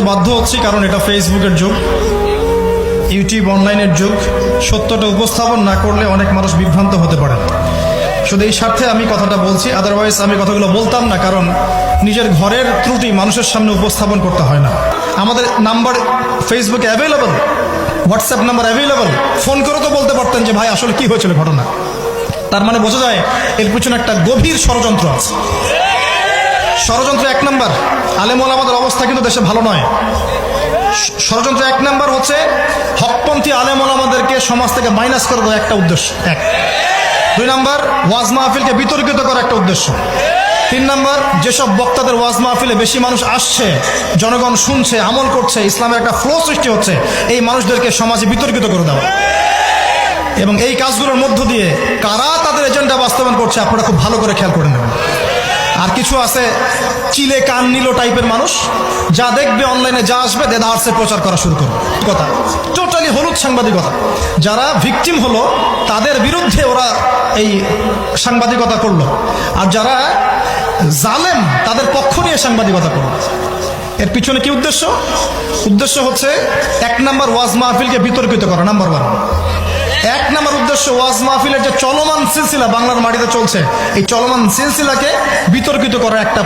বাধ্য হচ্ছি, কারণ এটা ফেসবুকের যুগ, ইউটিউব অনলাইনের যুগ। সত্যটা উপস্থাপন না করলে অনেক মানুষ বিভ্রান্ত হতে পারে। শুধু এই স্বার্থে আমি কথাটা বলছি, আদারওয়াইজ আমি কথাগুলো বলতাম না, কারণ নিজের ঘরের ত্রুটি মানুষের সামনে উপস্থাপন করতে হয় না। আমাদের নাম্বার ফেসবুকে available, WhatsApp number available, phone করে তো বলতে পারতেন যে ভাই আসলে কি হয়েছিল ঘটনা। তার মানে বোঝা যায় এর পিছনে একটা গভীর ষড়যন্ত্র আছে। ষড়যন্ত্র এক নাম্বার, আলেম ওলামাদের অবস্থা কিন্তু দেশে ভালো নয়। ষড়যন্ত্র এক নাম্বার হচ্ছে হকপন্থী আলেম ওলামাদেরকে সমাজ থেকে মাইনাস করে দেওয়া, একটা উদ্দেশ্য এক। দুই নাম্বার, ওয়াজ মাহফিলকে বিতর্কিত করা একটা উদ্দেশ্য। তিন নাম্বার, যেসব বক্তাদের ওয়াজ মাহফিলে বেশি মানুষ আসছে, জনগণ শুনছে, আমল করছে, ইসলামের একটা ফ্লো সৃষ্টি হচ্ছে, এই মানুষদেরকে সমাজে বিতর্কিত করে দেওয়া। এবং এই কাজগুলোর মধ্য দিয়ে কারা তাদের এজেন্ডা বাস্তবায়ন করছে আপনারা খুব ভালো করে খেয়াল করে নেবেন। আর কিছু আছে চিলে কান নিল টাইপের মানুষ, যা দেখবে অনলাইনে, যা আসবে দেদারসে প্রচার করা শুরু করবে। কথা টোটালি হলুদ সাংবাদিকতা। যারা ভিকটিম হলো তাদের বিরুদ্ধে ওরা এই সাংবাদিকতা করলো, আর যারা জালেম তাদের পক্ষ নিয়ে সাংবাদিকতা করলো। এর পিছনে কি উদ্দেশ্য? উদ্দেশ্য হচ্ছে এক নাম্বার, ওয়াজ মাহফিলকে বিতর্কিত করা, নাম্বার ওয়ান। এক নাম্বার উদ্দেশ্য, ওয়াজ মাহফিলের যে চলমান সিলসিলা বাংলার মাটিতে চলছে, এই চলমান সিলসিলাকে বিতর্কিত করা একটা